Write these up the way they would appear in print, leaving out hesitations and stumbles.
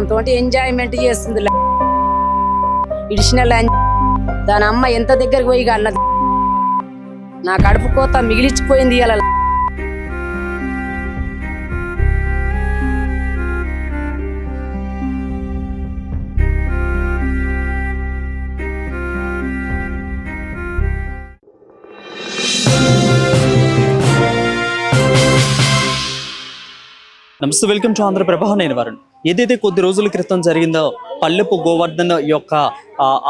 దాంతో ఎంజాయ్మెంట్ చేస్తుంది. ఇడిచిన దాని అమ్మ ఎంత దగ్గరికి పోయి అన్నది, నా కడుపు కోత మిగిలిచిపోయింది ఇలా. నమస్తే, వెల్కమ్ టు ఆంధ్రప్రభ. నేను వరుణ్. ఏదైతే కొద్ది రోజుల క్రితం జరిగిందో పల్లెపు గోవర్ధన్ యొక్క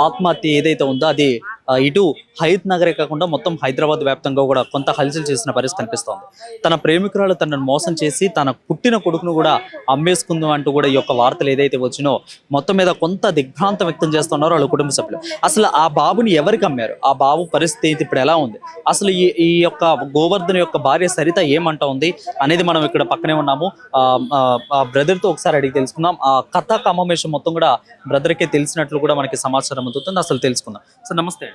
ఆత్మహత్య ఏదైతే ఉందో అది ఇటు హయత్ నగరే కాకుండా మొత్తం హైదరాబాద్ వ్యాప్తంగా కూడా కొంత హల్చల్ చేసిన పరిస్థితి కనిపిస్తోంది. తన ప్రేమికురాలు తనను మోసం చేసి తన పుట్టిన కొడుకును కూడా అమ్మేసుకుందాం అంటూ కూడా ఈ యొక్క వార్తలు ఏదైతే వచ్చినో మొత్తం మీద కొంత దిగ్భ్రాంతం వ్యక్తం చేస్తున్నారు వాళ్ళ కుటుంబ సభ్యులు. అసలు ఆ బాబుని ఎవరికి అమ్మారు, ఆ బాబు పరిస్థితి ఇప్పుడు ఎలా ఉంది, అసలు ఈ యొక్క గోవర్ధన్ యొక్క భార్య సరిత ఏమంటా ఉంది అనేది మనం ఇక్కడ పక్కనే ఉన్నాము. బ్రదర్తో ఒకసారి అడిగి తెలుసుకుందాం. ఆ కథ కమమేషం మొత్తం కూడా బ్రదర్కే తెలిసినట్లు కూడా మనకి సమాచారం అందుతుంది. అసలు తెలుసుకుందాం. సార్ నమస్తే.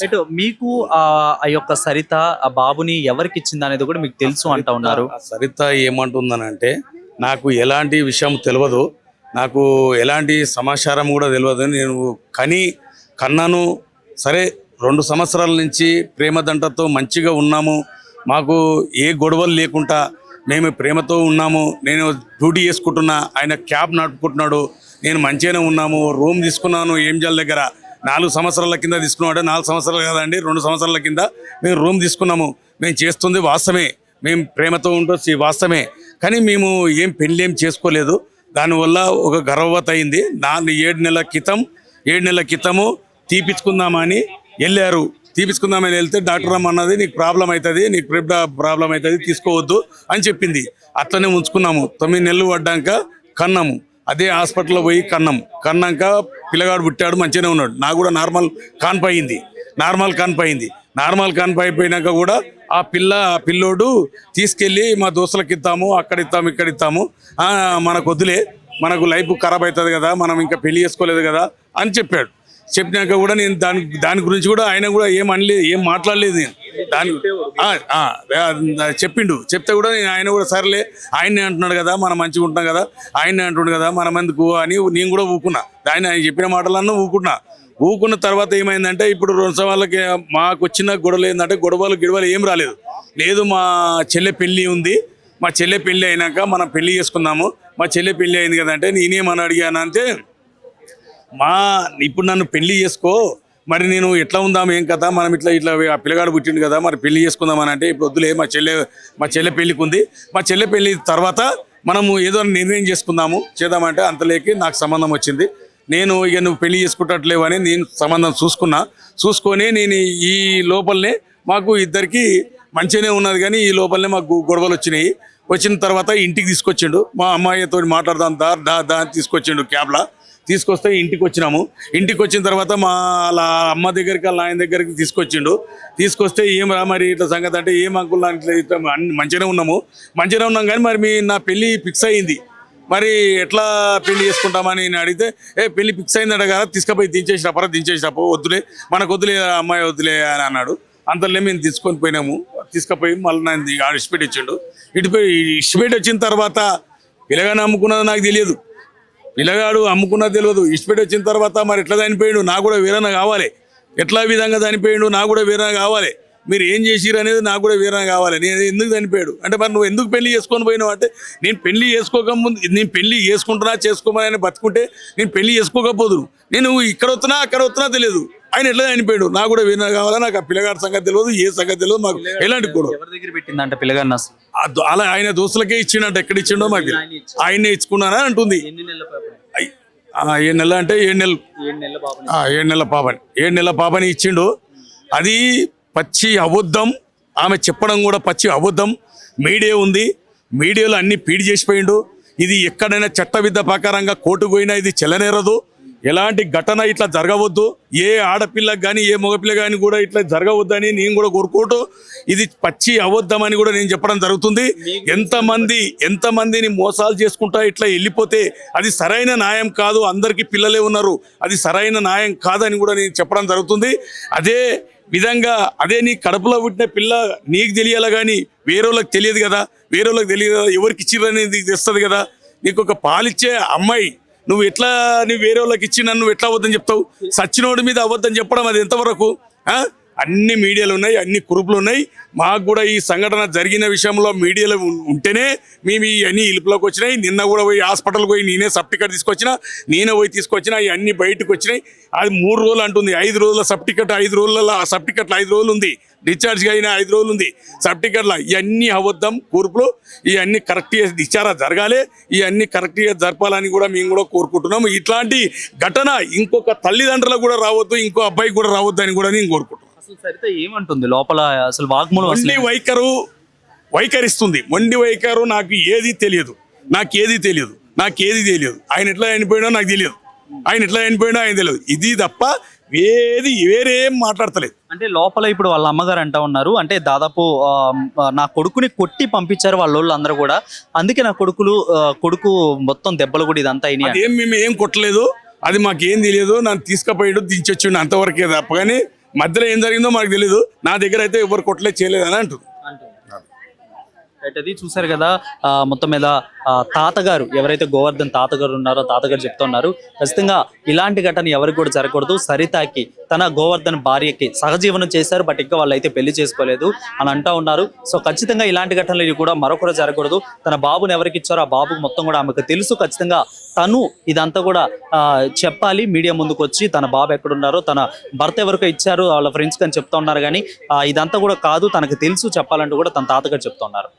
ఇటు మీకు ఆ యొక్క సరిత ఆ బాబుని ఎవరికి ఇచ్చింది అనేది కూడా మీకు తెలుసు అంటా ఉన్నారు. సరిత ఏమంటుందనంటే నాకు ఎలాంటి విషయం తెలియదు, నాకు ఎలాంటి సమాచారం కూడా తెలియదు. నేను కన్నాను సరే, 2 సంవత్సరాల నుంచి ప్రేమదంటతో మంచిగా ఉన్నాము, మాకు ఏ గొడవలు లేకుండా మేము ప్రేమతో ఉన్నాము. నేను డ్యూటీ చేసుకుంటున్నా, ఆయన క్యాబ్ నడుపుకుంటున్నాడు, నేను మంచిగానే ఉన్నాము. రూమ్ తీసుకున్నాను ఏంజల్ దగ్గర. 4 సంవత్సరాల కింద తీసుకున్నాడు. 4 సంవత్సరాలు కదండి, 2 సంవత్సరాల కింద మేము రూమ్ తీసుకున్నాము. మేము చేస్తుంది వాస్తవమే, మేము ప్రేమతో ఉండొచ్చు వాస్తవమే, కానీ మేము ఏం పెళ్ళి ఏం చేసుకోలేదు. దానివల్ల ఒక గర్భవతి అయింది. 7 నెలల క్రితము తీపించుకుందామని వెళ్ళారు. తీపించుకుందామని వెళ్తే డాక్టర్ అన్నది నీకు ప్రాబ్లం అవుతుంది, నీకు ప్రాబ్లం అవుతుంది, తీసుకోవద్దు అని చెప్పింది. అట్లనే ఉంచుకున్నాము. 9 నెలలు పడ్డాక కన్నాము. అదే హాస్పిటల్లో పోయి కన్నాక పిల్లగాడు పుట్టాడు, మంచిగానే ఉన్నాడు. నాకు కూడా నార్మల్ కాన్పు అయింది. నార్మల్ కాన్పు అయిపోయినాక కూడా ఆ పిల్లోడు తీసుకెళ్ళి మా దోస్తులకు ఇస్తాము, అక్కడ ఇస్తాము, ఇక్కడ ఇస్తాము, మనకు వద్దులే, మనకు లైఫ్ ఖరాబ్ అవుతుంది కదా, మనం ఇంకా పెళ్లి చేసుకోలేదు కదా అని చెప్పాడు. చెప్పినాక కూడా నేను దాని గురించి కూడా ఆయన కూడా ఏం మాట్లాడలేదు. నేను చెప్పిండు. చెప్తే కూడా ఆయన కూడా సరేలే, ఆయన్నే అంటున్నాడు కదా, మనం మంచిగా ఉంటున్నాం కదా, ఆయన్నే అంటున్నాడు కదా, మనం ఎందుకు అని నేను కూడా ఊకున్నా. ఆయన చెప్పిన మాటలన్నా ఊకున్న తర్వాత ఏమైందంటే ఇప్పుడు 2 సంవత్సరాలకి మాకు వచ్చిన గొడవలు ఏంటంటే గొడవలు ఏం లేదు. మా చెల్లె పెళ్ళి ఉంది, మా చెల్లె పెళ్ళి అయినాక మనం పెళ్లి చేసుకుందాము, మా చెల్లె పెళ్ళి అయింది కదంటే నేనేమని అడిగానంటే, ఇప్పుడు నన్ను పెళ్లి చేసుకో, మరి నేను ఎట్లా ఉందాము ఏం కదా, మనం ఇట్లా ఆ పిల్లగాడు పుట్టిండు కదా, మరి పెళ్లి చేసుకుందామని అంటే ఇప్పుడు వద్దులే, మా చెల్లె పెళ్ళికి ఉంది, మా చెల్లె పెళ్ళి తర్వాత మనము ఏదో నిర్ణయం చేద్దామంటే అంతలేకి నాకు సంబంధం వచ్చింది. నేను ఇక నువ్వు పెళ్లి చేసుకుంటట్లేవు అని నేను సంబంధం చూసుకొని నేను ఈ లోపలనే మాకు ఇద్దరికి మంచిగానే ఉన్నది, కానీ ఈ లోపలనే మాకు గొడవలు వచ్చిన తర్వాత ఇంటికి తీసుకొచ్చిండు. మా అమ్మాయితో మాట్లాడదాం దా తీసుకొచ్చిండు. క్యాబ్లా తీసుకొస్తే ఇంటికి వచ్చినాము. ఇంటికి వచ్చిన తర్వాత మా అమ్మ దగ్గరికి వాళ్ళ ఆయన దగ్గరికి తీసుకొస్తే ఏం రా మరి ఇట్లా సంగతి అంటే, ఏం అంకుల్ ఇట్లా మంచిగానే ఉన్నాం కానీ మరి నా పెళ్ళి ఫిక్స్ అయింది, మరి ఎట్లా పెళ్లి చేసుకుంటామని నేను అడిగితే, పెళ్లి ఫిక్స్ అయిందట కదా, తీసుకుపోయి దించేసినప్పుడు వద్దులే, మనకు వద్దులే, అమ్మాయి వద్దులే అని అన్నాడు. అంతలో మేము తీసుకుపోయి మళ్ళీ నేను ఇష్టపెట్టి ఇచ్చిండు. ఇష్టపెట్టి వచ్చిన తర్వాత పిల్లగానే అమ్ముకున్నది నాకు తెలియదు, పిల్లగాడు అమ్ముకున్నది తెలియదు. ఇష్టపెట్టి వచ్చిన తర్వాత మరి ఎట్లా చనిపోయాడు, నాకు కూడా వేరేనా కావాలి, ఎట్లా విధంగా చనిపోయాడు నాకు కూడా వేరేనా కావాలి, మీరు ఏం చేసిరు అనేది నాకు కూడా వేరేనా కావాలి, నేను ఎందుకు చనిపోయాడు అంటే, మరి నువ్వు ఎందుకు పెళ్లి చేసుకొని పోయినావు అంటే, నేను పెళ్లి చేసుకోకముందు నేను పెళ్లి చేసుకోమని బతుకుంటే నేను పెళ్లి చేసుకోకపోదు, నేను ఇక్కడ వస్తున్నా అక్కడ వస్తున్నా తెలియదు, ఆయన ఎట్లా చనిపోయాడు నాకు కూడా వేరే కావాలా, నాకు ఆ పిల్లగాడి సంగతి తెలియదు, ఏ సంగతి తెలియదు, మాకు ఎలాంటి కూడా పెట్టిందంటే పిల్లగాడిని అలా ఆయన దోస్తులకే ఇచ్చిండంట. ఎక్కడ ఇచ్చిండో మాకు ఆయనే ఇచ్చుకున్నానా అంటుంది. 7 నెలలు అంటే 7 నెలల పాపని ఇచ్చిండు. అది పచ్చి అబద్ధం, ఆమె చెప్పడం కూడా పచ్చి అబద్ధం. మీడియా ఉంది, మీడియాలో అన్ని ఫీడ్ చేసిపోయిండు. ఇది ఎక్కడైనా చట్టవిద్య ప్రకారంగా కోర్టుకు పోయినా ఇది చెల్లనేరదు. ఎలాంటి ఘటన ఇట్లా జరగవద్దు, ఏ ఆడపిల్లకి కానీ ఏ మగపిల్ల కానీ కూడా ఇట్లా జరగవద్దని నేను కూడా కోరుకుంటూ, ఇది పచ్చి అబద్ధమని కూడా నేను చెప్పడం జరుగుతుంది. ఎంతమందిని మోసాలు చేసుకుంటా ఇట్లా వెళ్ళిపోతే అది సరైన న్యాయం కాదు. అందరికీ పిల్లలే ఉన్నారు, అది సరైన న్యాయం కాదని కూడా నేను చెప్పడం జరుగుతుంది. అదే విధంగా నీ కడుపులో పుట్టిన పిల్ల నీకు తెలియాలి కానీ వేరేళ్ళకి తెలియదు కదా, ఎవరికి ఇచ్చిరనేది తెస్తుంది కదా. నీకు ఒక పాలిచ్చే అమ్మాయి నువ్వు ఎట్లా నువ్వు వేరే వాళ్ళకి ఇచ్చి నన్ను ఎట్లా అవ్వద్దని చెప్తావు? సచ్చినోడి మీద అవ్వద్దని చెప్పడం అది ఎంతవరకు? అన్ని మీడియాలు ఉన్నాయి, అన్ని కురుపులు ఉన్నాయి. మాకు కూడా ఈ సంఘటన జరిగిన విషయంలో మీడియాలో ఉంటేనే మేము ఈ అన్ని ఇలుపులోకి వచ్చినాయి. నిన్న కూడా పోయి హాస్పిటల్ పోయి నేనే సర్టిఫికెట్ తీసుకొచ్చిన, నేనే పోయి తీసుకొచ్చిన, ఇవన్నీ బయటకు వచ్చినాయి. అది 3 రోజులు అంటుంది, 5 రోజుల సర్టిఫికెట్, 5 రోజులలో ఆ సర్టిఫికెట్లు 5 రోజులు ఉంది, డిశ్చార్జ్ అయిన 5 రోజులు ఉంది సర్టిఫికెట్ల. ఇవన్నీ అబద్ధం కూర్పులు, ఇవన్నీ కరెక్ట్గా డిశ్చార్జ్ జరగాలి, ఇవన్నీ కరెక్ట్గా జరపాలని కూడా మేము కూడా కోరుకుంటున్నాము. ఇట్లాంటి ఘటన ఇంకొక తల్లిదండ్రులకు కూడా రావద్దు, ఇంకో అబ్బాయికి కూడా రావద్దు అని కూడా నేను కోరుకుంటున్నాను. సరిత ఏమంటుంది లోపల అసలు వాగ్మూలం? మొండి వైఖరిస్తుంది, మొండి వైఖరు. నాకు ఏది తెలియదు. ఆయన ఎట్లా చనిపోయినా నాకు తెలియదు, ఆయన తెలియదు. ఇది తప్ప వేరే ఏం మాట్లాడతలేదు. అంటే లోపల ఇప్పుడు వాళ్ళ అమ్మగారు అంటా ఉన్నారు, అంటే దాదాపు నా కొడుకుని కొట్టి పంపించారు వాళ్ళోళ్ళు అందరూ కూడా, అందుకే నా కొడుకు మొత్తం దెబ్బలు కూడా ఇదంతా అయినాయి. అదేం మేము ఏం కొట్టలేదు, అది మాకేం తెలియదు. నన్ను తీసుకుపోయాడు, దించొచ్చిండు, అంతవరకే తప్ప. కానీ మధ్యలో ఏం జరిగిందో మాకు తెలియదు. నా దగ్గర అయితే ఎవరు కొట్టలేదు, చేయలేదని అంటుంది. అది చూసారు కదా, మొత్తం మీద తాతగారు ఎవరైతే గోవర్ధన్ తాతగారు ఉన్నారో తాతగారు చెప్తున్నారు, ఖచ్చితంగా ఇలాంటి ఘటన ఎవరికి కూడా జరగకూడదు. సరితకి తన గోవర్ధన్ భార్యకి సహజీవనం చేశారు, బట్ ఇంకా వాళ్ళు అయితే పెళ్లి చేసుకోలేదు అని అంటా ఉన్నారు. సో ఖచ్చితంగా ఇలాంటి ఘటనలు కూడా మరొకరు జరగకూడదు. తన బాబుని ఎవరికి ఇచ్చారో ఆ బాబుకు మొత్తం కూడా ఆమెకు తెలుసు. ఖచ్చితంగా తను ఇదంతా కూడా చెప్పాలి, మీడియా ముందుకు వచ్చి తన బాబు ఎక్కడున్నారో, తన భర్త ఎవరికో ఇచ్చారు వాళ్ళ ఫ్రెండ్స్ అని చెప్తా ఉన్నారు. కానీ ఇదంతా కూడా కాదు, తనకు తెలుసు చెప్పాలంటూ కూడా తన తాతగారు చెప్తున్నారు.